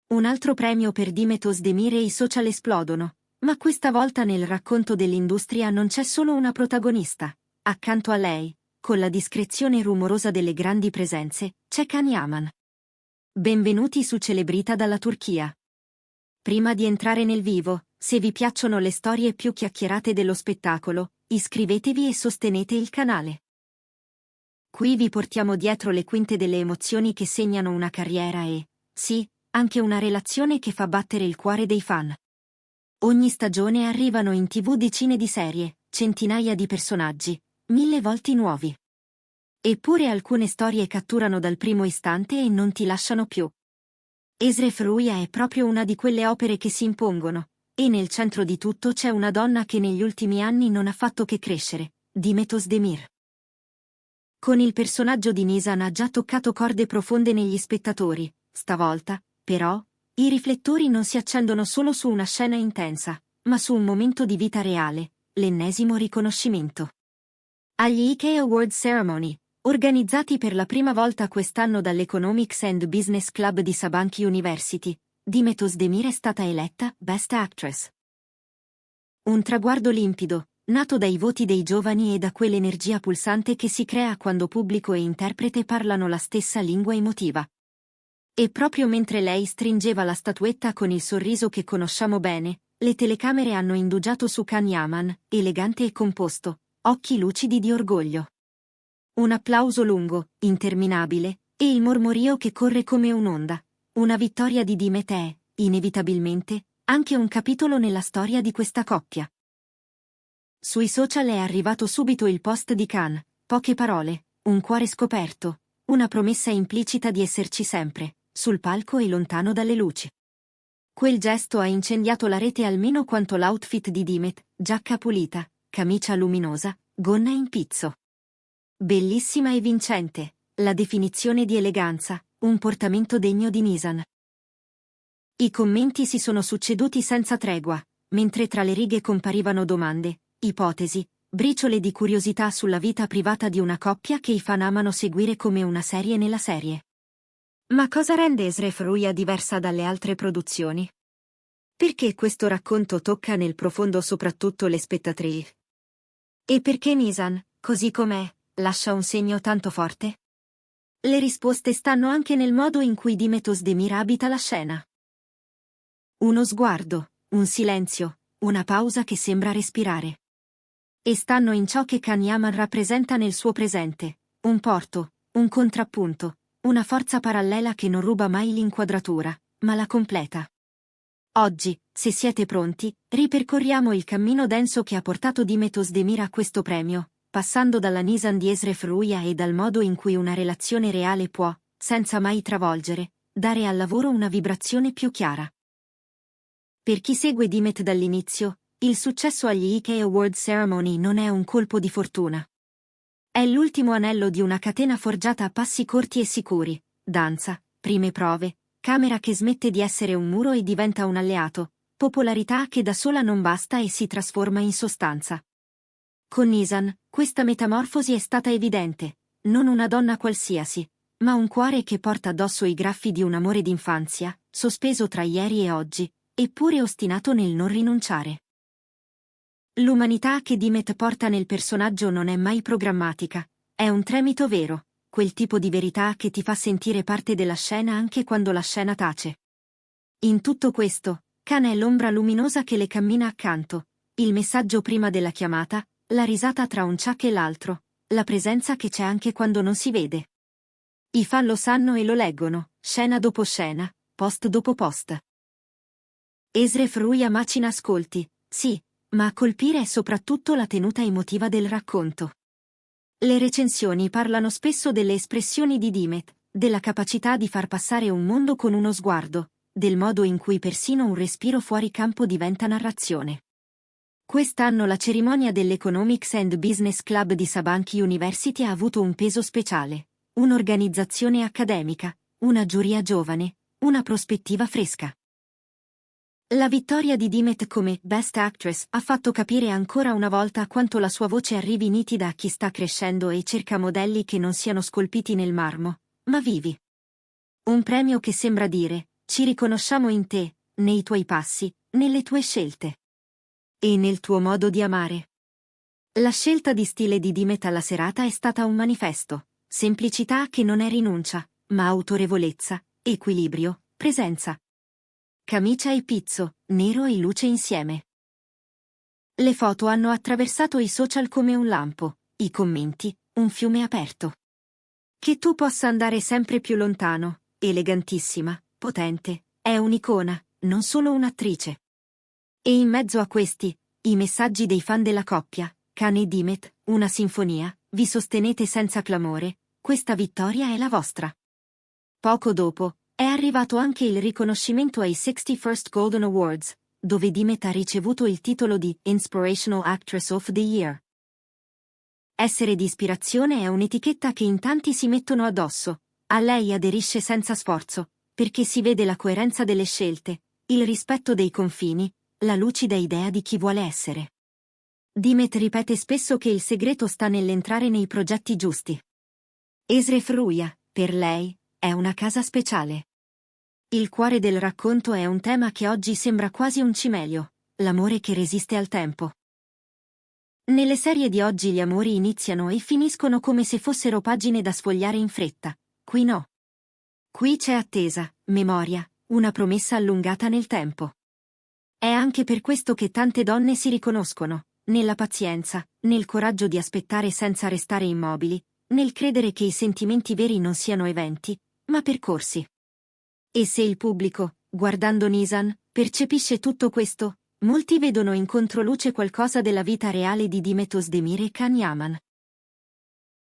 Un altro premio per Dimet Özdemir e i social esplodono, ma questa volta nel racconto dell'industria non c'è solo una protagonista. Accanto a lei, con la discrezione rumorosa delle grandi presenze, c'è Can Yaman. Benvenuti su Celebrita dalla Turchia. Prima di entrare nel vivo, se vi piacciono le storie più chiacchierate dello spettacolo, iscrivetevi e sostenete il canale. Qui vi portiamo dietro le quinte delle emozioni che segnano una carriera e, sì, anche una relazione che fa battere il cuore dei fan. Ogni stagione arrivano in TV decine di serie, centinaia di personaggi, 1000 volti nuovi. Eppure alcune storie catturano dal primo istante e non ti lasciano più. Esref Rüya è proprio una di quelle opere che si impongono, e nel centro di tutto c'è una donna che negli ultimi anni non ha fatto che crescere, Dimet Özdemir. Con il personaggio di Nisan ha già toccato corde profonde negli spettatori, stavolta, però, i riflettori non si accendono solo su una scena intensa, ma su un momento di vita reale, l'ennesimo riconoscimento. Agli IK Awards Ceremony, organizzati per la prima volta quest'anno dall'Economics and Business Club di Sabancı University, Dimet Özdemir è stata eletta Best Actress. Un traguardo limpido, nato dai voti dei giovani e da quell'energia pulsante che si crea quando pubblico e interprete parlano la stessa lingua emotiva. E proprio mentre lei stringeva la statuetta con il sorriso che conosciamo bene, le telecamere hanno indugiato su Can Yaman, elegante e composto, occhi lucidi di orgoglio. Un applauso lungo, interminabile, e il mormorio che corre come un'onda. Una vittoria di Dimet è, inevitabilmente, anche un capitolo nella storia di questa coppia. Sui social è arrivato subito il post di Can, poche parole, un cuore scoperto, una promessa implicita di esserci sempre, sul palco e lontano dalle luci. Quel gesto ha incendiato la rete almeno quanto l'outfit di Dimet, giacca pulita, camicia luminosa, gonna in pizzo. Bellissima e vincente, la definizione di eleganza, un portamento degno di Nisan. I commenti si sono succeduti senza tregua, mentre tra le righe comparivano domande, ipotesi, briciole di curiosità sulla vita privata di una coppia che i fan amano seguire come una serie nella serie. Ma cosa rende Esref Rüya diversa dalle altre produzioni? Perché questo racconto tocca nel profondo soprattutto le spettatrici? E perché Nisan, così com'è, lascia un segno tanto forte? Le risposte stanno anche nel modo in cui Dimet Özdemir abita la scena. Uno sguardo, un silenzio, una pausa che sembra respirare. E stanno in ciò che Can Yaman rappresenta nel suo presente, un porto, un contrappunto, una forza parallela che non ruba mai l'inquadratura, ma la completa. Oggi, se siete pronti, ripercorriamo il cammino denso che ha portato Dimet Özdemir a questo premio, passando dalla Nisan di Esref Rüya e dal modo in cui una relazione reale può, senza mai travolgere, dare al lavoro una vibrazione più chiara. Per chi segue Dimet dall'inizio, il successo agli IK Awards Ceremony non è un colpo di fortuna. È l'ultimo anello di una catena forgiata a passi corti e sicuri, danza, prime prove, camera che smette di essere un muro e diventa un alleato, popolarità che da sola non basta e si trasforma in sostanza. Con Nisan, questa metamorfosi è stata evidente, non una donna qualsiasi, ma un cuore che porta addosso i graffi di un amore d'infanzia, sospeso tra ieri e oggi, eppure ostinato nel non rinunciare. L'umanità che Dimet porta nel personaggio non è mai programmatica, è un tremito vero, quel tipo di verità che ti fa sentire parte della scena anche quando la scena tace. In tutto questo, Can è l'ombra luminosa che le cammina accanto, il messaggio prima della chiamata, la risata tra un ciak e l'altro, la presenza che c'è anche quando non si vede. I fan lo sanno e lo leggono, scena dopo scena, post dopo post. Esref Rüya macina ascolti, sì, ma a colpire è soprattutto la tenuta emotiva del racconto. Le recensioni parlano spesso delle espressioni di Dimet, della capacità di far passare un mondo con uno sguardo, del modo in cui persino un respiro fuori campo diventa narrazione. Quest'anno la cerimonia dell'Economics and Business Club di Sabancı University ha avuto un peso speciale, un'organizzazione accademica, una giuria giovane, una prospettiva fresca. La vittoria di Dimet come Best Actress ha fatto capire ancora una volta quanto la sua voce arrivi nitida a chi sta crescendo e cerca modelli che non siano scolpiti nel marmo, ma vivi. Un premio che sembra dire, ci riconosciamo in te, nei tuoi passi, nelle tue scelte. E nel tuo modo di amare. La scelta di stile di Dimet alla serata è stata un manifesto, semplicità che non è rinuncia, ma autorevolezza, equilibrio, presenza. Camicia e pizzo, nero e luce insieme. Le foto hanno attraversato i social come un lampo, i commenti, un fiume aperto. Che tu possa andare sempre più lontano, elegantissima, potente, è un'icona, non solo un'attrice. E in mezzo a questi, i messaggi dei fan della coppia, Khan e Dimet, una sinfonia, vi sostenete senza clamore, questa vittoria è la vostra. Poco dopo, è arrivato anche il riconoscimento ai 61st Golden Awards, dove Dimet ha ricevuto il titolo di Inspirational Actress of the Year. Essere di ispirazione è un'etichetta che in tanti si mettono addosso, a lei aderisce senza sforzo, perché si vede la coerenza delle scelte, il rispetto dei confini, la lucida idea di chi vuole essere. Dimet ripete spesso che il segreto sta nell'entrare nei progetti giusti. Esref Ruya, per lei, è una casa speciale. Il cuore del racconto è un tema che oggi sembra quasi un cimelio, l'amore che resiste al tempo. Nelle serie di oggi gli amori iniziano e finiscono come se fossero pagine da sfogliare in fretta, qui no. Qui c'è attesa, memoria, una promessa allungata nel tempo. È anche per questo che tante donne si riconoscono, nella pazienza, nel coraggio di aspettare senza restare immobili, nel credere che i sentimenti veri non siano eventi, ma percorsi. E se il pubblico, guardando Nisan, percepisce tutto questo, molti vedono in controluce qualcosa della vita reale di Dimet Özdemir e Can Yaman.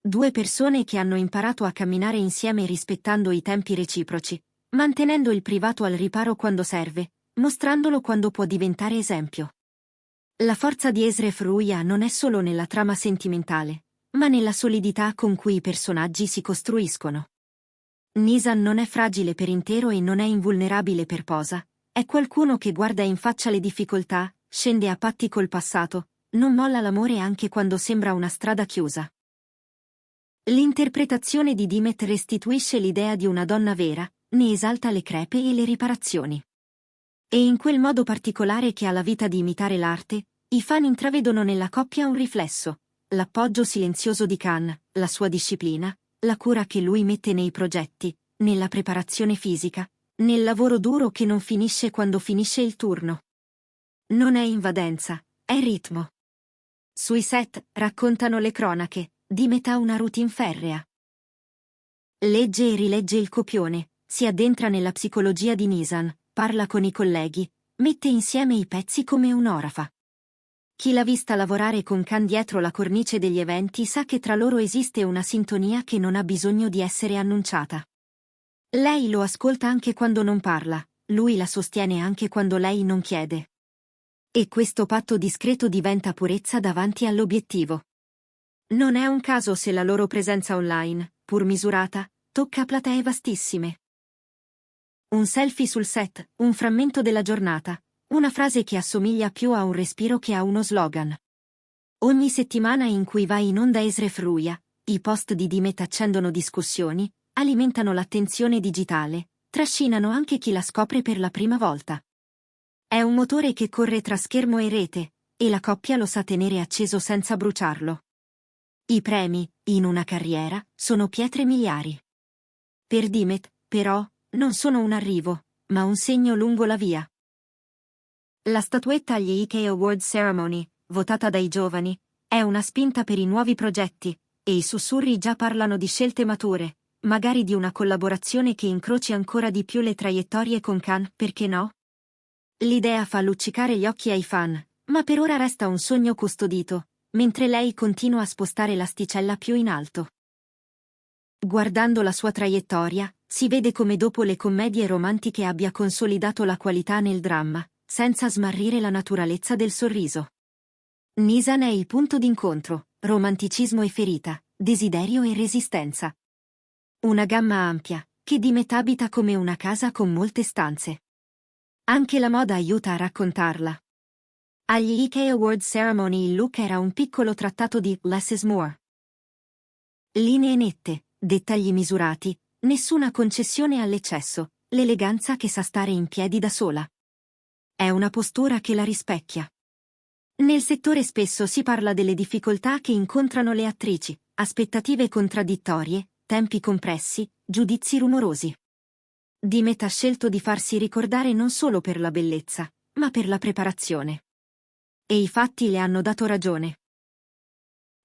Due persone che hanno imparato a camminare insieme rispettando i tempi reciproci, mantenendo il privato al riparo quando serve, mostrandolo quando può diventare esempio. La forza di Esref Ruya non è solo nella trama sentimentale, ma nella solidità con cui i personaggi si costruiscono. Nisan non è fragile per intero e non è invulnerabile per posa, è qualcuno che guarda in faccia le difficoltà, scende a patti col passato, non molla l'amore anche quando sembra una strada chiusa. L'interpretazione di Dimet restituisce l'idea di una donna vera, ne esalta le crepe e le riparazioni. E in quel modo particolare che ha la vita di imitare l'arte, i fan intravedono nella coppia un riflesso, l'appoggio silenzioso di Khan, la sua disciplina, la cura che lui mette nei progetti, nella preparazione fisica, nel lavoro duro che non finisce quando finisce il turno. Non è invadenza, è ritmo. Sui set, raccontano le cronache, Dimet ha una routine ferrea. Legge e rilegge il copione, si addentra nella psicologia di Nisan, parla con i colleghi, mette insieme i pezzi come un'orafa. Chi l'ha vista lavorare con Khan dietro la cornice degli eventi sa che tra loro esiste una sintonia che non ha bisogno di essere annunciata. Lei lo ascolta anche quando non parla, lui la sostiene anche quando lei non chiede. E questo patto discreto diventa purezza davanti all'obiettivo. Non è un caso se la loro presenza online, pur misurata, tocca platee vastissime. Un selfie sul set, un frammento della giornata, una frase che assomiglia più a un respiro che a uno slogan. Ogni settimana in cui va in onda Esref Ruya, i post di Dimet accendono discussioni, alimentano l'attenzione digitale, trascinano anche chi la scopre per la prima volta. È un motore che corre tra schermo e rete, e la coppia lo sa tenere acceso senza bruciarlo. I premi, in una carriera, sono pietre miliari. Per Dimet, però, non sono un arrivo, ma un segno lungo la via. La statuetta agli IK Awards Ceremony, votata dai giovani, è una spinta per i nuovi progetti, e i sussurri già parlano di scelte mature, magari di una collaborazione che incroci ancora di più le traiettorie con Khan, perché no? L'idea fa luccicare gli occhi ai fan, ma per ora resta un sogno custodito, mentre lei continua a spostare l'asticella più in alto. Guardando la sua traiettoria, si vede come dopo le commedie romantiche abbia consolidato la qualità nel dramma, senza smarrire la naturalezza del sorriso. Nisan è il punto d'incontro, romanticismo e ferita, desiderio e resistenza. Una gamma ampia, che Dimet abita come una casa con molte stanze. Anche la moda aiuta a raccontarla. Agli IK Awards Ceremony il look era un piccolo trattato di Less is More. Linee nette, dettagli misurati, nessuna concessione all'eccesso, l'eleganza che sa stare in piedi da sola. È una postura che la rispecchia. Nel settore spesso si parla delle difficoltà che incontrano le attrici, aspettative contraddittorie, tempi compressi, giudizi rumorosi. Dimet ha scelto di farsi ricordare non solo per la bellezza, ma per la preparazione. E i fatti le hanno dato ragione.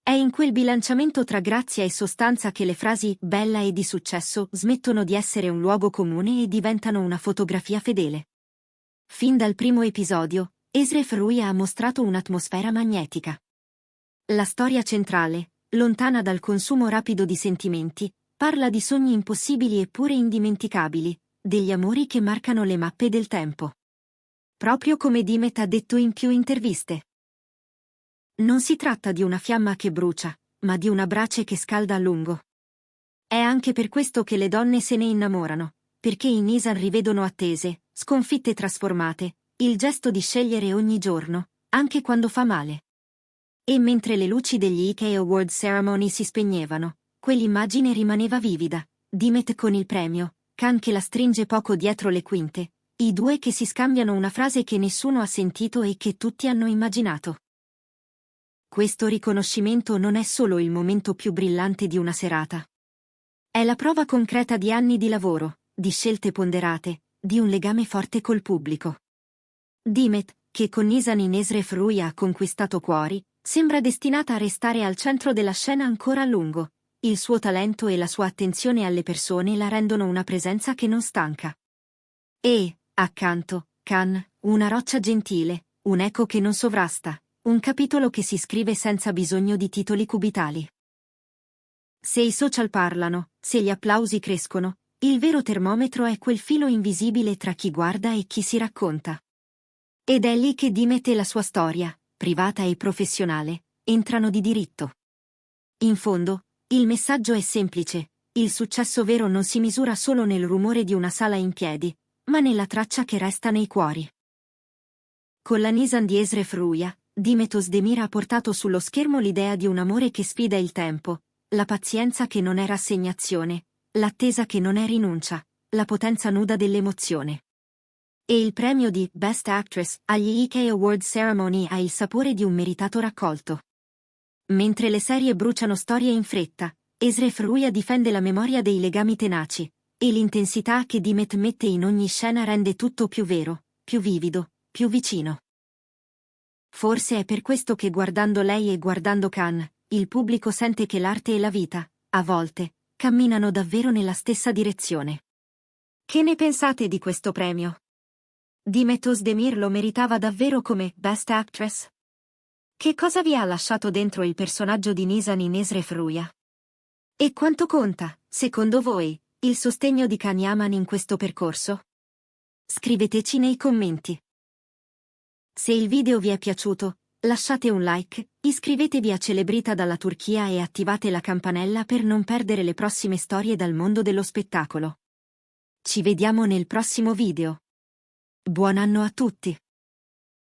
È in quel bilanciamento tra grazia e sostanza che le frasi bella e di successo smettono di essere un luogo comune e diventano una fotografia fedele. Fin dal primo episodio, Ezra Fruya ha mostrato un'atmosfera magnetica. La storia centrale, lontana dal consumo rapido di sentimenti, parla di sogni impossibili eppure indimenticabili, degli amori che marcano le mappe del tempo. Proprio come Dimet ha detto in più interviste. Non si tratta di una fiamma che brucia, ma di una brace che scalda a lungo. È anche per questo che le donne se ne innamorano, perché in Nisan rivedono attese, sconfitte trasformate, il gesto di scegliere ogni giorno, anche quando fa male. E mentre le luci degli IK Awards Ceremony si spegnevano, quell'immagine rimaneva vivida, Dimet con il premio, Khan che la stringe poco dietro le quinte, i due che si scambiano una frase che nessuno ha sentito e che tutti hanno immaginato. Questo riconoscimento non è solo il momento più brillante di una serata. È la prova concreta di anni di lavoro, di scelte ponderate, di un legame forte col pubblico. Dimet, che con Nisan in Ezra Fruya ha conquistato cuori, sembra destinata a restare al centro della scena ancora a lungo. Il suo talento e la sua attenzione alle persone la rendono una presenza che non stanca. E, accanto, Khan, una roccia gentile, un eco che non sovrasta, un capitolo che si scrive senza bisogno di titoli cubitali. Se i social parlano, se gli applausi crescono, il vero termometro è quel filo invisibile tra chi guarda e chi si racconta. Ed è lì che Dimet e la sua storia, privata e professionale, entrano di diritto. In fondo, il messaggio è semplice, il successo vero non si misura solo nel rumore di una sala in piedi, ma nella traccia che resta nei cuori. Con la Nisan di Ezra Fruya, Dimet Özdemir ha portato sullo schermo l'idea di un amore che sfida il tempo, la pazienza che non è rassegnazione, l'attesa che non è rinuncia, la potenza nuda dell'emozione. E il premio di Best Actress agli IK Awards Ceremony ha il sapore di un meritato raccolto. Mentre le serie bruciano storie in fretta, Ezra Fruya difende la memoria dei legami tenaci, e l'intensità che Dimet mette in ogni scena rende tutto più vero, più vivido, più vicino. Forse è per questo che guardando lei e guardando Khan, il pubblico sente che l'arte e la vita, a volte, camminano davvero nella stessa direzione. Che ne pensate di questo premio? Dimet Özdemir lo meritava davvero come Best Actress? Che cosa vi ha lasciato dentro il personaggio di Nisan in Ezra Fruya? E quanto conta, secondo voi, il sostegno di Khan Yaman in questo percorso? Scriveteci nei commenti. Se il video vi è piaciuto, lasciate un like, iscrivetevi a Celebrita dalla Turchia e attivate la campanella per non perdere le prossime storie dal mondo dello spettacolo. Ci vediamo nel prossimo video. Buon anno a tutti!